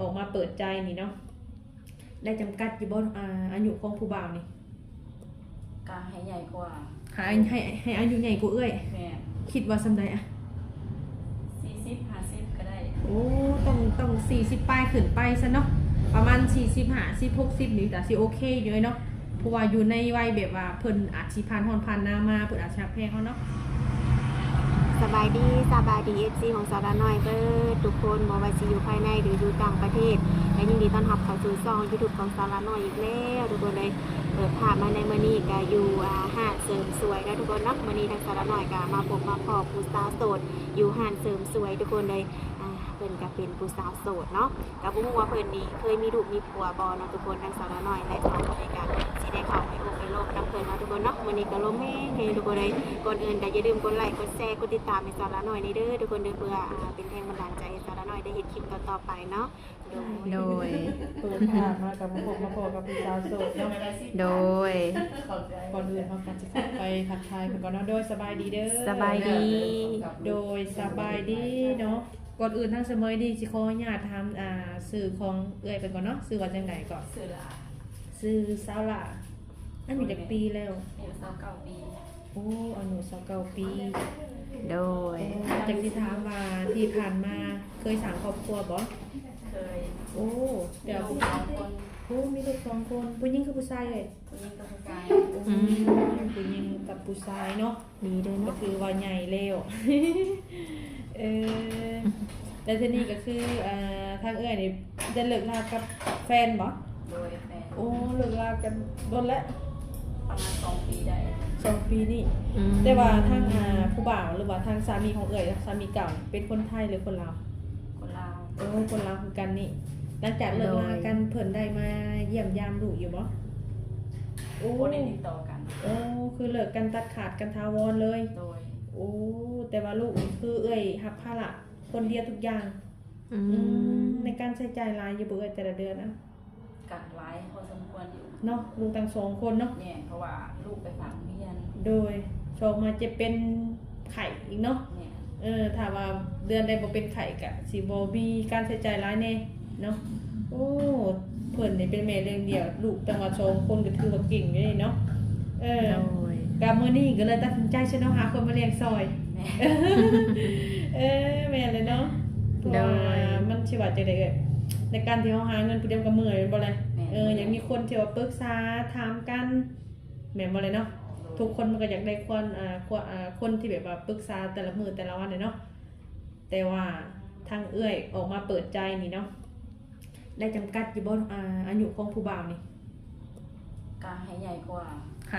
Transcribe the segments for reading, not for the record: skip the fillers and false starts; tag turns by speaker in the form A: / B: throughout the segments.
A: อกมาเปิดใจนี่เนาะได้จำกัดอยู่บ่อายุของผู้บ่าวนี่
B: กาให้ใหญ่กว่า
A: ให้อายุใหญ่กว่าเอ้ย
B: แม่
A: คิดว่าสำใดอะ
B: 40-50ก็ได้
A: โอ้ต้อง40ปลายขึ้นไปซะเนาะประมาณ40 50 60นี่ก็สิโอเคอยู่เนาะเพราะว่าอยู่ในวัยแบบว่าเพิ่นอาจสิผ่านร้อนผ่านหน้ามาเพิ่นอาจจะแพ้เฮาเนาะ
C: สบายดีFC ของสาระน้อยเบิดทุกคนบ่ว่าสิอยู่ภายในหรืออยู่ต่างประเทศและยินดีต้อนรับเข้าสู่ช่อง YouTube ของสาระน้อยอีกแล้วทุกคนเลยเปิดภาพมาในมื้อนี้ก็อยู่ห้างเสริมสวยนะทุกคนเนาะมื้อนี้ทางสาระน้อยก็มาพบมาพอผู้สาวโสดอยู่ห้างเสริมสวยทุกคนเลยเพิ่นก็เป็นผู้สาวโสดเนาะก็บ่ฮู้ว่าเพิ่นนี่เคยมีลูกมีผัวบ่เนาะทุกคนทางสาระน้อยและสาวน้อยก็สิได้เข้าไปอบไปโลกนำเพิ่นเนาะทุกคนเนาะมื้อนี้ก็ลมแห้งทุกคนเลยก่อนอื่นก็อย่าลืมกดไลค์กดแชร์กดติดตามให้สาระน้อยนี่เด้อทุกคนเด้อเพื่อเป็นแรงบันดาลใจให้สาระน้อยได้เฮ็ดคลิปต่อๆไปเนาะโดย
A: เปิดภาพมากับมาพบกับผู้สาวโสดเนาะ
C: โดย
A: ก่อนอื่นเฮาก็สิเข้าไปทักทายเพิ่นก่อนเนาะโดยสบายดีเด้อ
C: สบายดี
A: โดยสบายดีเนาะก่อนอื่นทั้งเสมอดีสิขออนุญาตถามสื่อของเอื้อยไปก่อนเนาะสื่อว่าจังไดก่อน
B: สื่อละ
A: สื่อสาวละอันนี้จักปีแล้ว
B: อายุ29ปี
A: โอ้อายุ29ปี
C: โดย
A: จังสิถามว่าที่ผ่านมาเคยสร้างครอบครัวบ่
B: เคย
A: โอ้เดี๋ยว
B: ผู้2คน
A: มีลูก2คนผู้หญิงคือผู้ชายเอ้ย
B: ผู้หญิงกับผู้ชาย
A: ผู้หญิงกับผู้ชายเนาะ
C: ดีเด้อเนาะ
A: ก็คือว่าใหญ่แล้วแล้วทีนี้ก็คือทางเอื้อยนี่จะเลิกลากับแฟนบ่
B: โดยแฟน
A: โอ้เลิกลากันโดนแล้ว
B: ประมาณ2ปีได้
A: 2ปีนี่แต่ว่าทางผู้บ่าวหรือว่าทางสามีของเอื้อยสามีเก่าเป็นคนไทยหรือคนลาว
B: คนลาว
A: คนลาวคือกันนี่หลังจากเลิกลากันเพิ่นได้มาเยี่ยมยามลูกอยู่บ่
B: โอ้ได้ติดต่อกัน
A: โอ้คือเลิกกันตัดขาดกันถาวรเลย
B: โดย
A: โอ้แต่ว่าลูกนี่คือเอื้อยรับภาระคนเดียวทุกอย่างในการใช้จ่ายรายอยู่บ่เอ้ยแต่ละเดือนนะ
B: กัดหลายพอสมควรอยู่
A: เนาะลูกทั้ง2คนเนาะ
B: เนี่ยเพราะว่าลูกไปฝากเรียน
A: โดยชองมาจะเป็นไข่อีกเนาะ
B: เนี่ย
A: ถ้าว่าเดือนใดบ่เป็นไข่ก็สิบ่มีการใช้จ่ายรายแน่เนาะโอ้เพิ่นนี่เป็นแม่เลี้ยงเดี่ยวลูกตั้งว่า2คนก็ถือว่าเก่งอยู่นี่เนาะกะมื้อนี้ก็เลยตัดสินใจสิเนาะหาคนมาเลี้ยงซอยแม่เลยเนาะโดยมันสิว่าจังได๋เอ้ยในการที่เฮาหาเงินผู้เดียวก็เมื่อยบ่เลยอยากมีคนที่ว่าปรึกษาถามกันแม่นบ่เลยเนาะทุกคนมันก็อยากได้คนที่แบบว่าปรึกษาแต่ละมื้อแต่ละวันเนาะแต่ว่าทางเอื้อยออกมาเปิดใจนี่เนาะได้จำกัดอยู่บ่อายุของผู้บ่าวนี่
B: กาให้ใหญ่กว่า
A: ใ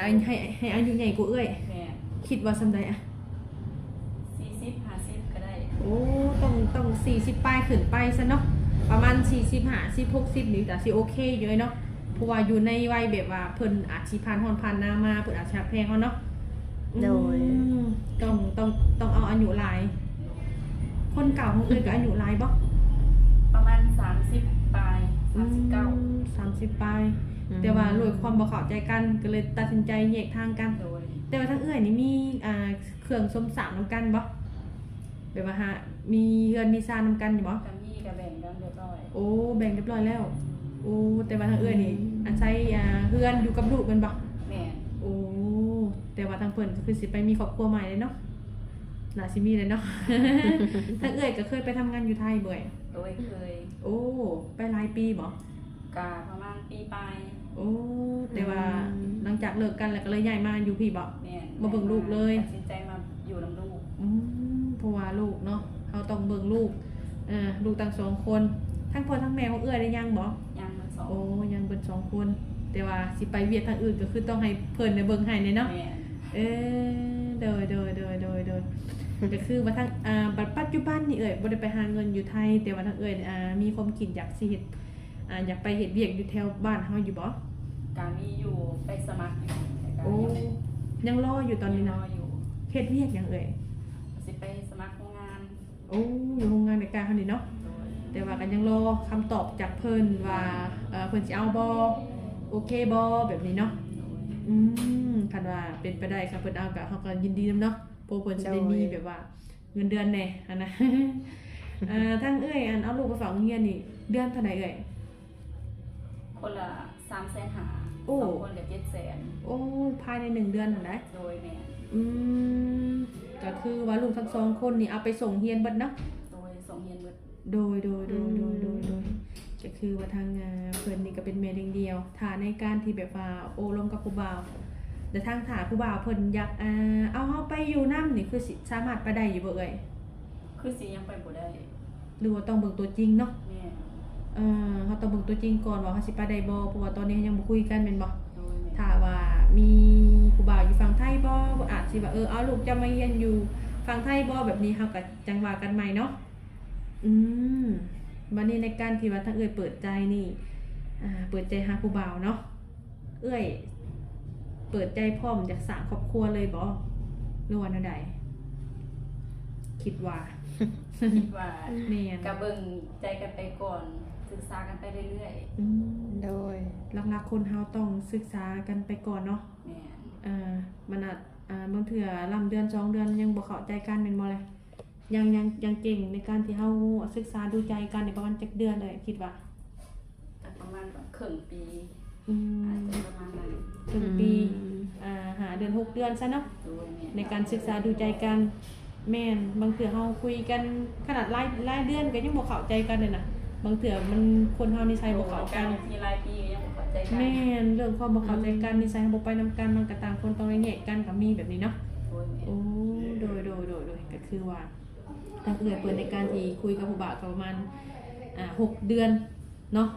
A: ห้อายุใหญ่กว่าเอ้ย
B: แม่
A: คิดว่าสำใดอะ
B: 40-50ก็ได้
A: โอ้ต้อง40ปลายขึ้นไปซะเนาะประมาณ40 50 60นี่ก็สิโอเคอยู่เนาะเพราะว่าอยู่ในวัยแบบว่าเพิ่นอาจสิผ่านร้อนผ่านหน้ามาเพิ่นอาจจะแพ้เฮาเนาะ
C: โดย
A: ต้องเอาอายุหลายคนเก่าของเอ้ยก็อายุหลายบ่
B: ประมาณ30ปลาย39
A: 30ปลายแต่ว่าโดยความบ่เข้าใจกันก็เลยตัดสินใจแยกทางกันแต่ว่าทางเอื้อยนี่มีเครื่องสมสารนำกันบ่แบบว่ามีเฮือนมีซานนำกันอยู่บ่
B: ก็มีก็แบ่งกันเรียบร้อย
A: โอ้แบ่งเรียบร้อยแล้วโอ้แต่ว่าทางเอื้อยนี่อาศัยเฮือนอยู่กับลูกแม่นบ่
B: แม่
A: โอ้แต่ว่าทางเพิ่นก็คือสิไปมีครอบครัวใหม่เลยเนาะน่าสิมีเลยเนาะทางเอื้อยก็เคยไปทำงานอยู่ไทยบ่
B: โดยเคย
A: โอ้ไปหลายปีบ่
B: กะประมาณปีปลาย
A: โอ้แต่ว่าหลังจากเลิกกันแล้วก็เลยย้ายมาอยู่พี่บ่มาเบิ่งลูกเลย
B: ตัดสินใจมาอยู่นำลูก
A: เพราะว่าลูกเนาะเฮาต้องเบิ่งลูกลูกทั้ง2คนทั้งพ่อทั้งแม่ของเอื้อยได้ยังบ่
B: ยังเบิด2
A: โอ้ยังเบิด2คนแต่ว่าสิไปเวียดทางอื่นก็คือต้องให้เพิ่นได้เบิ่งให้เนาะโดยก็คือว่าทางบัดปัจจุบันนี่เอ้ยบ่ได้ไปหาเงินอยู่ไทยแต่ว่าทางเอ้ยมีความคิดอยากสิเฮ็ดอยากไปเฮ็ดเวียกอยู่แถวบ้านเฮาอยู่บ่
B: กามีอยู่ไปสมัครอยู่
A: โอ้ยังรออยู่ตอนนี้นะ
B: รออยู่
A: เฮ็ดเวียกหยังเอ้ย
B: สิไปสมัครโรงงาน
A: โอ้อยู่โรงงานในการเฮานี่เนาะแต่ว่าก็ยังรอคำตอบจากเพิ่นว่าเพิ่นสิเอาบ่โอเคบ่แบบนี้เนาะคันว่าเป็นไปได้ค่ะเพิ่นเอาก็เฮาก็ยินดีนำเนาะเพราะเพิ่นสิได้มีแบบว่าเงินเดือนแน่หั่นนะ ทั้งเอ้ยอันเอาลูกไปฝากโรงเรียนนี่เดือนเท่าไหร่เอ้ย
B: คนละ350,000
A: โอ้
B: สองคนกับ700,000
A: โอ้ภายใน1เดือนนั่นแหละ
B: โดยแม่
A: อืมก็คือว่าลูกทั้งสองคนนี่เอาไปส่งเรียนเบิดเนาะ
B: โดยส่งเรียนเบิด
A: โดยก็คือว่าทางเพิ่นนี่ก็เป็นแม่เลี้ยงเดียวถ้าในการที่แบบว่าโอ้ลมกับผู้บ่าวแต่ทางถาผู้บ่าวเพิ่นอยากเอาเฮาไปอยู่นำนี่คือสิสามารถไปได้อยู่บ่เอ่ย
B: คือสิยังไปบ่ได้
A: หรือว่าต้องเบิ่งตัวจริงเนาะ
B: แม่
A: เฮาต้องเบิ่งตัวจริงก่อนว่าเฮาสิไปได้บ่เพราะว่าตอนนี้ยังบ่คุยกันแม่นบ่
B: โดยแม่
A: ถ้าว่ามีผู้บ่าวอยู่ฝั่งไทยบ่อาจสิว่าเอาลูกจะมาเรียนอยู่ฝั่งไทยบ่แบบนี้เฮาก็จังว่ากันใหม่เนาะวันนี้ในการที่ว่าทางเอ้ยเปิดใจนี่เปิดใจหาผู้บ่าวเนาะเอ้ยเปิดใจพร้อมอยากสร้างครอบครัวเลยบ่หรือว่าแนวใดคิดว่า
B: คิดว่า
A: แม่น
B: ก็เบิ่งใจกันไปก่อนศึกษากันไปเรื่อย
C: โดย
A: หลักๆคนเฮาต้องศึกษากันไปก่อนเนาะ
B: ๆแม่น
A: มันอาจบางเทื่อลำเดือน2เดือนยังบ่เข้าใจกันแม่นบ่เลยยังเก่งในการที่เฮาศึกษาดูใจกันในประมาณจักเดือนเลยคิดว่า
B: ก็ประมาณว่าครึ่งปี
A: อื
B: อาจ
A: ม
B: จะประมาณนั้น
A: ถึงปีหาเดือน6เดือนซะเนาะ
B: โดยแม่
A: ในการศึกษาดูใจกันแม่นบางเทื่อเฮาคุยกันขนาดรายเดือนก็ยังบ่เข้าใจกันเลยนะบางเทื่อมันคนเฮานิสัยบ่เข้ากัน
B: มีรายปีก็ยังบ่เข้าใจกัน
A: แม่นเรื่องความบ่เข้าใจกันนิสัยบ่ไปนํกันมันก็ต่างคนต้องแยกกันก็มีแบบนี้เนาะ
B: โดยแม่
A: โอ้โดยก็คือว่าทางเอื้อยเปิดในการที่คุยกับผู้บ่าวก็ประมาณ6เดือนเนาะ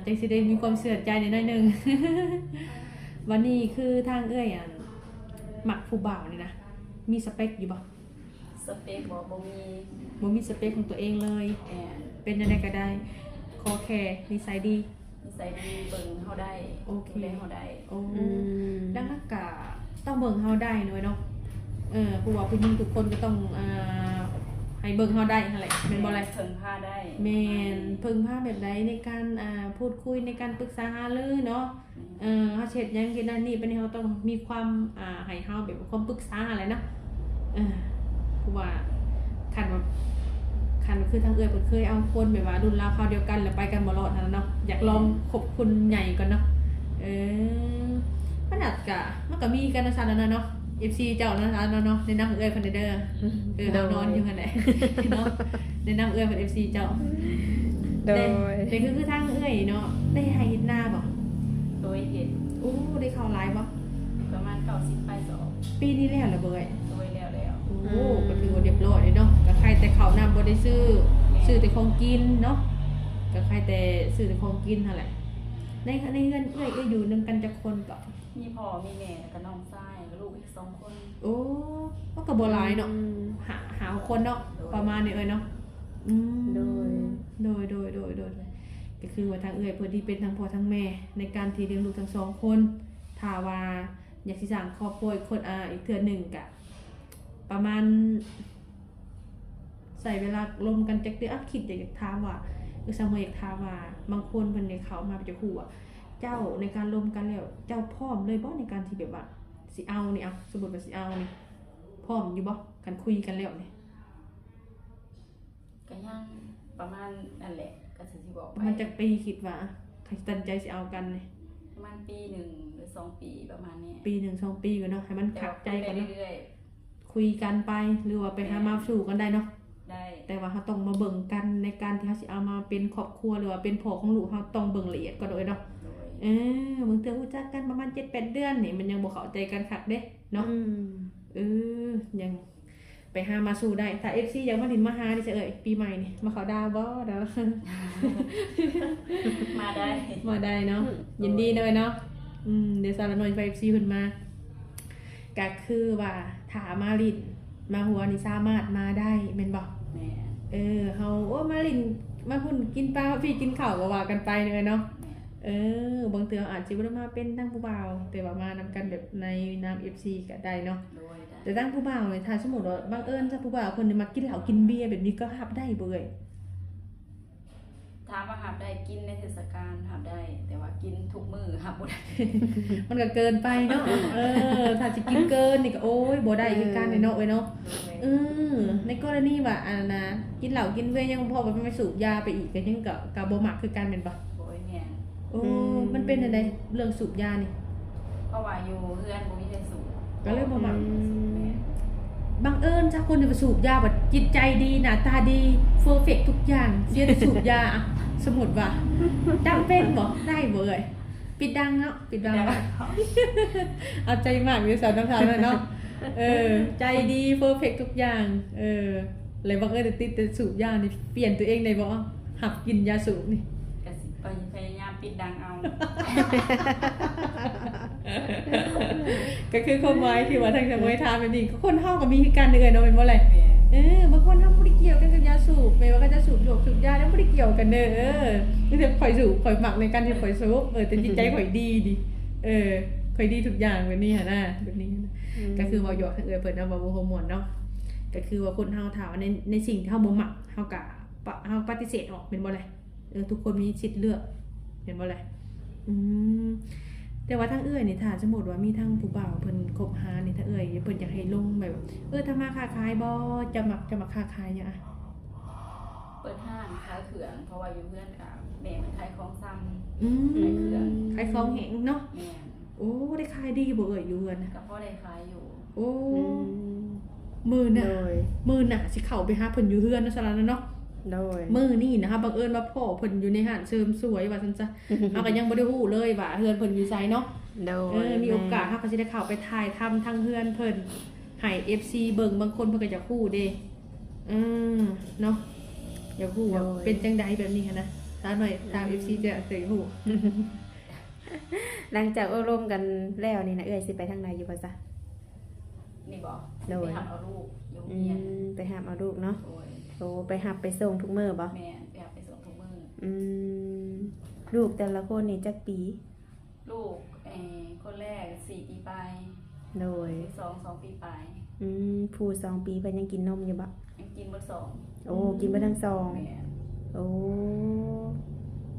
A: จังสิได้มีความเสื่อใจในน้อยหนึง วันนี้คือทางเอื้อยมักผู้บ่าวนี่นะมีสเปคอยู่บ่
B: สเปคบ่มี
A: บ่มีสเปคของตัวเองเลย
B: แม่น
A: เป็นจังไดก็ได้ขอแค่นิสัยดี
B: นิสัยดีเบิ่งเฮาได้
A: โอเค
B: ดูแลเฮาได้
A: โอ้ดังนั้นก็ต้องเบิ่งเฮาได้หน่อยเนาะผู้ว่าผู้หญิงทุกคนก็ต้องให้เบิ่งเฮาได้นั่นแหละแม่นบ่ล่ะ
B: เพิ่งพาได้
A: แม่นพึ่งพาแบบใดในการพูดคุยในการปรึกษาหารือเนาะเฮาเฮ็ดหยังเฮ็ดนั่นนี่เป็นเฮาต้องมีความให้เฮาแบบความปรึกษาอะไรนะผู้ว่าคันคือทางเอื้อยเพิ่นเคยเอาคนแบบว่ารุ่นราวคราวเดียวกันแล้วไปกันบ่รอดนั่นน่ะเนาะอยากลองคบคนใหญ่ก่อนเนาะมันอาจก็มันก็มีกันนะซั่นนั่นเนาะ FC เจ้านะเนาะในนำเอื้อยเพิ่นเด้อเอานอนอยู่หั่นแหละเนาะในนำเอื้อยเพิ่น FC เจ้า
C: โดย
A: แต่คือทางเอื้อยเนาะได้ให้เฮ็ดนาบ่
B: โดยเฮ็ด
A: โอ้ได้เข้าหลายบ่
B: ประมาณ90ไปสอบ
A: ปีนี้แล้วล่ะเบ่ย
B: โดยแล้ว
A: โอ้ก็ถือว่าเรียบร้อยเลยเนาะก็ใครแต่ข้าวนำบ่ได้ซื้อแต่ของกินเนาะก็ใครแต่ซื้อแต่ของกินนั่นแหละในเงินเอื้อยอยู่นำกันจักคนก็
B: มีพ่อมีแม่แล้วก็น้องชายแล้วก็ลูกอีก2คน
A: โอ้ก็บ่หลายเนาะหาคนเนาะประมาณนี้เนาะโดยก็คือว่าทางเอื้อยเพิ่นที่เป็นทั้งพ่อทั้งแม่ในการที่เลี้ยงลูกทั้งสองคนถ้าว่าอยากสิสร้างครอบครัวอีกคนอีกเทื่อหนึงก็ประมาณใส่เวลาลมกันจักเดือนคิดอยากถามว่าคือสมัยอยากถามว่าบางคนเพิ่นได้เข้ามาจะฮู้ว่าเจ้าในการลมกันแล้วเจ้าพร้อมเลยบ่ในการที่แบบว่าสิเอานี่เอาสมมุติว่าสิเอานี่พร้อมอยู่บ่กันคุยกันแล้วนี่
B: ก็ยังประมาณนั่นแหละก็สิบอกไป
A: มันจะปีคิดว่าใครตัดใจสิเอากันนี่
B: ประมาณปีหนึ่งหรือ2ปีประมาณนี้
A: ปี1 2ปีก่อนเนาะให้มันขัดใจกัน
B: เรื่
A: เนาะ
B: อย
A: คุยกันไปหรือว่าไปหามาสู่กันได้เนาะ
B: ๆได้
A: แต่ว่าเขาต้องมาเบิ่งกันในการที่เขาสิเอามาเป็นครอบครัวหรือว่าเป็นพ่อของลูกเขาต้องเบิ่งละเอียดก่อนโดยเนาะ
B: โดย
A: บางเทื่อรู้จักกันประมาณ 7-8 เดือนนี่มันยังบ่เข้าใจกันคักเด้เนาะยังไปหามาสู่ได้ถ้า FC อยากมาดินมาหาดิเอ้ยปีใหม่นี่มาเขาดาวบ่เด้อ
B: มาได้
A: มาได้เนาะยินดีเลยเนาะเดี๋ยวสารนอยไป FC เพิ่นมาก็คือว่าถามาลินมาหัวนี่สามารถมาได้แม่นบ่
B: แม่
A: เฮาโอ้มาลินมาหุ่นกินปลาพี่กินข้าวก็ว่ากันไปเลยเนาะบางเทื่ออาจสิบ่ได้มาเป็นทั้งผู้บ่าวแต่ว่ามานำกันแบบในนาม FC ก็ได้เนาะ
B: โดยได้
A: แต่ทั้งผู้บ่าวเนี่ยถ้าสมมุติว่าบังเอิญถ้าผู้บ่าวคนนึงมากินเหล้ากินเบียร์แบบนี้ก็รับได้บ่เอ่ย
B: ถามว่าหาบได้กินในเทศกาลหาบได้ แต่ว่ากินทุกมื้อหาบบ่ได้
A: มันก็เกินไปเนาะถ้าสิกินเกินนี่ก็โอ้ยบ่ได้คือกันเนาะเว้ยเนาะในกรณีว่าอันนั้นนะกินเหล้ากินเบียร์ยังพอบ่ไปสูบยาไปอีกก็ยังก็บ่มักคือกันแม่นบ่
B: โอ้ยแม่น
A: โอ้มันเป็นจังได๋เรื่องสูบยานี่
B: เพราะว่าอยู่เฮือนบ่มีไผสูบ
A: ก็เลยบ่มัก
B: แม่น
A: บังเอิญจ้าคนที่ไปสูบยาแบบจิตใจดีหน้าตาดีเฟอร์เฟกทุกอย่างเสียแต่สูบยาอะสมมุติว่าจำเป็นบ่ได้บ่เอ่ยปิดดังเนาะปิดดังไว้เอาใจมากอยู่สาวน้ำตาลเลยเนาะใจดีเฟอร์เฟกทุกอย่างเลยบังเอิญติดแต่สูบยานี่เปลี่ยนตัวเองได้บ่หักกินยาสูบนี่
B: ก็สิไปพยายามปิดดังเอา
A: ก็คือความหมายที่ว่าทางสมัยทามแบบนี้ก็คนเฮาก็มีคือกันเด้อเนาะเป็นบ่ไร
B: แม่น
A: บางคนทำบ่ได้เกี่ยวกันกับยาสูบไม่ว่าก็จะสูบสูบยาแล้วบ่ได้เกี่ยวกันเด้อนี่แต่ข่อยสูบข่อยหมักในการที่ข่อยสูบแต่จิตใจข่อยดีดิข่อยดีทุกอย่างแบบนี้หั่นน่ะแบบนี้นะก็คือว่าหยอกเพิ่นเนาะว่าบ่ฮอร์โมนเนาะก็คือว่าคนเฮาถามว่าในสิ่งที่เฮาบ่มักเฮาก็เฮาปฏิเสธออกเป็นบ่ไรทุกคนมีสิทธิ์เลือกเป็นบ่ไรแต่ว่าทางนี่ถ้าสมมุติว่ามีทางผู้บ่าวเพิ่นคบหานี่ถ้าเพิ่นอยากให้ลงแบบถ้ามาค้าขายบ่จะมักค้าขายหยังอะ
B: เปิดห้างขายเครื่องเพราะว่าอยู่เฮือนกับแม่มันขายของซ้ำ
A: ขายของแห้งเนาะ
B: แม่น
A: โอ้ได้ขายดีบ่อยู่เฮือนน่ะ
B: ก็พอได้ขายอยู่
A: โอ้มื้อน่ะสิเข้าไปหาเพิ่นอยู่เฮือนเนาะซะแล้วเนาะ
C: โดย
A: มื้อนี้นะคะบังเอิญว่าพ่อเพิ่นอยู่ในห้านเสริมสวยว่าซั่นซะเฮาก็ยังบ่ได้ฮู้เลยว่าเฮือนเพิ่นอยู่ไสเนาะ
C: โดย
A: มีโอกาสเฮาก็สิได้เข้าไปถ่ายทำทางเฮือนเพิ่นให้ FC เบิ่งบางคนเพิ่นก็อยากฮู้เด้เนาะอยากฮู้ว่าเป็นจังไดแบบนี้หันนะถามหน่อยตาม FC จะเคยฮู้
C: หลังจากอบรมกันแล้วนี่นะสิไปทางใดอยู่บ่ซะ
B: นี่บอก
C: โดย
B: ไปหาเอาลูกอยู่โรงเรียน
C: ไปหาเอาลูกเนาะ
B: โดย
C: โอ้ไปหับไปส่งทุกมื้อบ่
B: แม่ไปหาไปส่งทุกมื้อ
C: ลูกแต่ละคนนี่จักปี
B: ลูกคนแรก4 ปีปลาย
C: โดย
B: ที่2 ปีปลาย
C: ผู้2 ปีเพิ่นยังกินนมอยู่บ่
B: ยังกินเบิด2
C: โอ้กินไปทั้งสอง
B: แม่
C: โอ้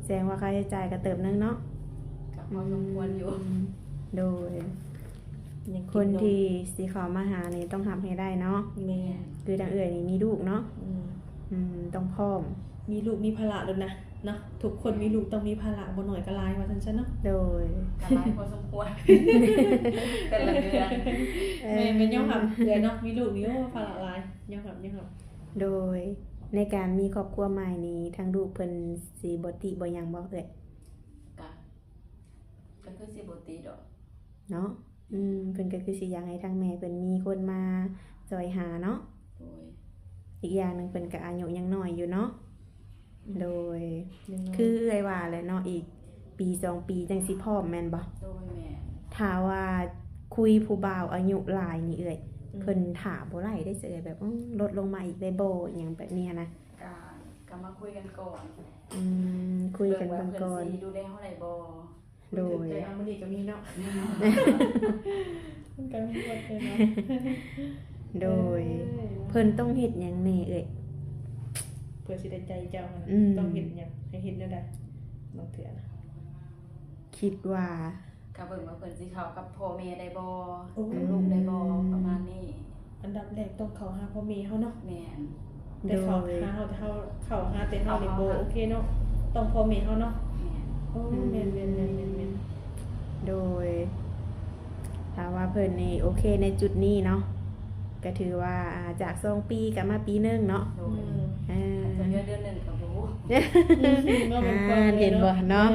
C: แสดงว่าค่าใช้จ่ายก็เติบนึงเนาะ
B: กับพอสมควรอยู่
C: โดยคนที่สิเข้ามาหานี่ต้องทำให้ได้เนาะ
A: แม่
C: คือทางนี่มีลูกเนาะต้องพร้อม
A: มีลูกมีภาระแล้วนะเนาะทุกคนมีลูกต้องมีภาระบ่น้อยก็หลายว่าซั่นซะเนาะ
C: โดย
B: กับหลายพอสมควร แต่ละเดือน
A: แม่ยอมรับเนาะมีลูกนี่โอ้ภาระหลายยอมรับ
C: โดยในการมีครอบครัวใหม่นี้ทางลูกเพิ่นสิบ่ติบ่หยังบ่
B: ก็คือสิบ่ตีดอก
C: เนาะเพิ่นก็คือสิอยากให้ทางแม่เพิ่นมีคนมาช่วยหาเนาะ
B: โดย
C: อีกอย่างหนึงเพิ่นก็อายุยังน้อยอยู่เนาะโดย
A: คื
C: คือ อว่าแหละเนาะอีกปี2 ปีจังสิพร้อมแม่นบ่
B: โดยแม่
C: ถ้าว่าคุยผู้บ่าวอายุหลายนี่เพิ่นถามบ่ได้ได้เสยแบบลดลงมาอีกได้บ่อหยังแบบเนี้ยนะ
B: ก็มาคุยกันก่อน
C: คุยกันเบิ่งก่อน
B: เพิ่นสิดูแลเฮาได้บ่
C: โดย
A: เอามื้อนี้ก็มีเนาะมันก็มีหมดเลยเนาะ
C: โดยเพิ่นต้องเฮ็ดหยังแน่
A: เพื่อสิได้ใจเจ้ามันต้องเฮ็ดหยังให้เฮ็ดแนวใดบางเทื่อนะ
C: คิดว่า
B: ก็เบิ่งว่าเพิ่นสิเข้ากับพ่อแม่ได้บ่กับลูกได้บ่ประมาณนี้
A: อันดับแรกต้องเข้าหาพ่อแม่เฮาเนาะ
B: แม่น
A: แต่เข้าหาเฮาแต่เฮาเข้าหาแต่เฮานี่บ่โอเคเนาะต้องพ่อแม่เฮาเนาะ
B: แม่น
A: โอ้แม่น
C: โดยถ้าว่าเพิ่นนี่โอเคในจุดนี้เนาะก็ถือว่าจาก2 ปีกลับมาปีนึงเนาะ
B: โดยจนเดือนนึงก็รู้
C: เห็นบ่เนาะ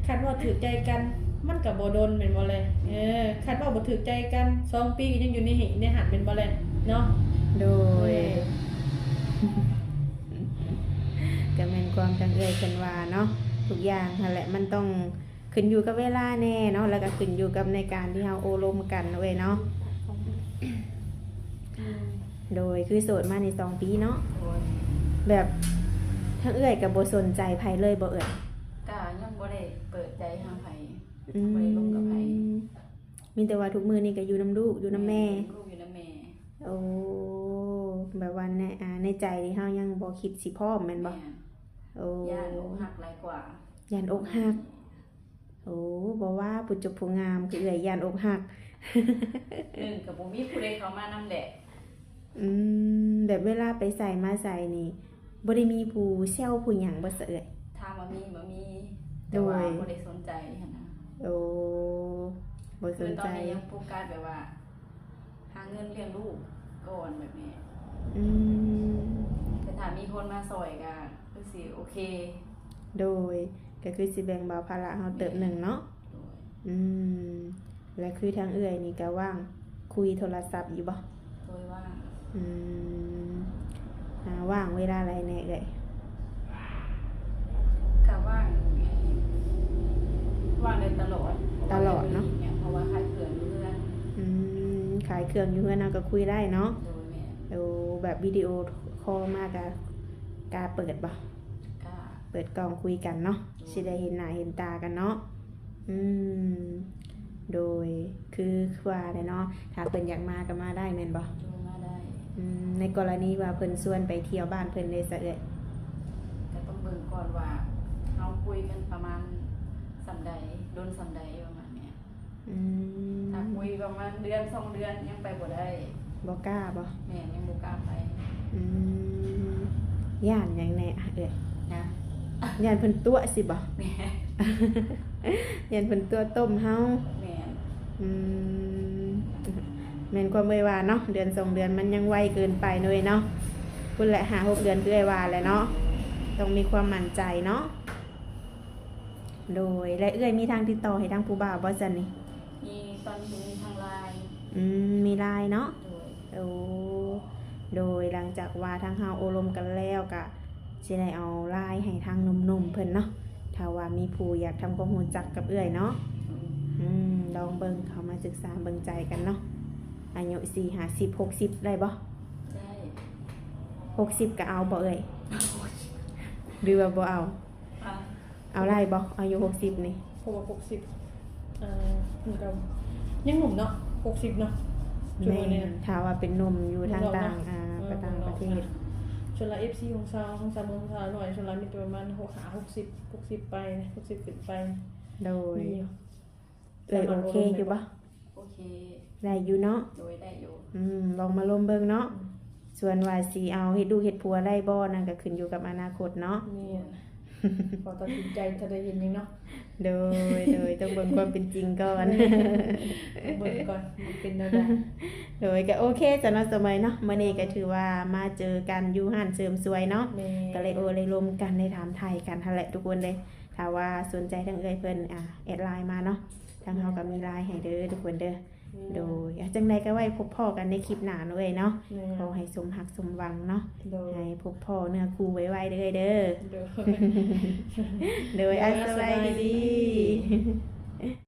A: คันว่าถือใจกันมันก็บ่โดนแม่นบ่เลยคันว่าบ่ถือใจกัน2 ปีก็ยังอยู่ในหันแม่นบ่เลยเนาะ
C: โดยก็แม่นความตั้งใจเพิ่นว่าเนาะทุกอย่างนั่นแหละมันต้องขึ้นอยู่กับเวลาแน่เนาะแล้วก็ขึ้นอยู่กับในการที่เฮาโอลมกันเว้ยเนาะโดยคือโสดมาใน2 ปีเนาะ
B: โดย
C: แบบทั้งกับ่สนใจไผเลยบ่
B: ก็ยังบ่ได้เปิดใจหาไผ
C: อืม
B: บ่ได้ลงกับไผ
C: มีแต่ว่าทุกมื้อนี่ก็อยู่นำลูกอยู่นำแม่
B: ลูกอยู่นำแม่
C: โอ้แบบว่าในใจที่เฮายังบ่คิดสิพร้อมแม่นบ่
B: แม่น
C: โ โอ้
B: ย่านอกหักหลายกว่า
C: ย่านอกหักโอ้บ่ว่าผู้จบผู้งามคือเอื้อยย่านอกหัก
B: หนึ่งกับบ่มีผู้ใดเข้ามานำแหละ
C: แบบเวลาไปใส่มาใส่นี่บ่ได้มีผู้แซวผู้หยังบ่ซะเอื้อย
B: ถามว่ามีบ่มีแต่ว่าบ่ได้สนใจหั่นนะ
C: โอ้บ่ส
B: คือน ตอ
C: ใจ
B: นนี้ยังโฟกัสแบบว่า หาเงินเลี้ยงลูกก่อนแบบนี้
C: อืม
B: แต่ถ้ามีคนมาซอยก็คือสิโอเค
C: โดยก็คือสิแบ่งเบาภาระเฮาเติบหนึ่งเนาะ
B: โดย
C: อืมและคือทางเอื้อยนี่ก็ว่างคุยโทรศัพท์อยู่บ่
B: โดยว่า
C: อืมว่างเวลาอะไรแน่เอ่ย
B: ก็ว่างได้ตลอดเนี่ยเพราะว่าขายเครื่องอยู่เพื่อน
C: ขายเครื่องอยู่เพื่อนเราก็คุยได้เนาะ
B: โดยแม่
C: เอาแบบวิดีโอคอลมากกาเปิดบ่
B: ก็
C: เปิดกล้องคุยกันเนาะสิได้เห็นหน้าเห็นตากันเนาะอืมโดยคือว่าได้เนาะถ้าเพิ่นอยากมาก็มาได้แม่นบ่
B: ดูมาได้
C: ในกรณีว่าเพิ่นชวนไปเที่ยวบ้านเพิ่นได้ซะเอ้ย
B: ก็ต้องเบิ่งก่อนว่าเราคุยกันประมาณสำใดโดนสำใดประมาณเนี้ย
C: อืม
B: ถ้าคุยประมาณเดือน2 เดือนยังไปบ่ได้
C: บ่กล้าบ่
B: แม่ยังบ่กล้าไป
C: อืมย่านหยังแน่อะเอ้ย
B: นะ
C: ย่านเพิ่นตัวสิบ่
B: แม่
C: ย่านเพิ่นตัวต้มเฮา
B: แม่
C: อืมแม่นความเอ่ยว่าเนาะเดือน2 เดือนมันยังไวเกินไปเลยเนาะพุ่นแหละ5-6 เดือนคือเอ่ยว่าแหละเนาะต้องมีความมั่นใจเนาะโดยและเอื้อยมีทางติดต่อให้ทางผู้บ่าวบ่ซั่นนี่
B: มีตอนนี้มีทางไลน์
C: มีไลน์เนาะ
B: โดย
C: โอ้โดยหลังจากว่าทางเฮาโอลมกันแล้วก็สิได้เอาไลน์ให้ทางหนุ่มๆเพิ่นเนาะถ้าว่ามีผู้อยากทำความรู้จักกับเอื้อยเนาะลองเบิ่งเข้ามาศึกษาเบิ่งใจกันเนาะอายุ4 50 60ได้บ่
B: ได้
C: 60ก็เอาบ่เอ่ยหรือว่าบ่เอา
B: อ่ะ
C: เอาได้บ่อายุ60นี่
A: เพราะว่า60มันก็ยังหนุ่มเนาะ60เนาะช่ว
C: แม่
A: งนี้
C: นถ้าว่าเป็นหนุ่มอยู่ทางต่างต่างประเทศ
A: ชนละ FC ของซาวของซาวเมืองซาวหน่อยชนละมีประมาณ60ไป60ขึ้นไป
C: โดย
A: มีอยู่
C: โอเคอยู่บ่
B: โอเค
C: ได้อยู่เนาะ
B: โดยได้อยู่
C: ลองมาลมเบิ่งเนาะส่วนว่าสิเอาเฮ็ดดูเฮ็ดผัวได้บ่นั่นก็ขึ้นอยู่กับอนาคตเนาะ
A: นี่พอตัดสินใจถ้าได้เห็นยังเนาะ
C: โดยต้องเบิ่งความเป็นจริงก่อน
A: เบิ่งก่อนมันเป็นแนวใด
C: โดยก็โอเคสำหรับสมัยเนาะมื้อนี้ก็ถือว่ามาเจอกันอยู่ห้านเสริมสวยเนาะ
A: แม่
C: ก็เลยเลยรวมกันในถามไทยกันหั่นแหละทุกคนเลยถ้าว่าสนใจทางเอ้ยเพิ่นแอดไลน์มาเนาะทางเฮาก็มีไลน์ให้เด้อทุกคนเด้อโดยจังใดก็ไว้พบพ่อกันในคลิปหน้าเนาะเอ้ยเนาะขอให้สมหักสมหวังเนาะ
A: โดย
C: ให้พบพ่อเนื้อคู่ไว้ๆเด้อเด้อ
A: โดย
C: โดยสบายดี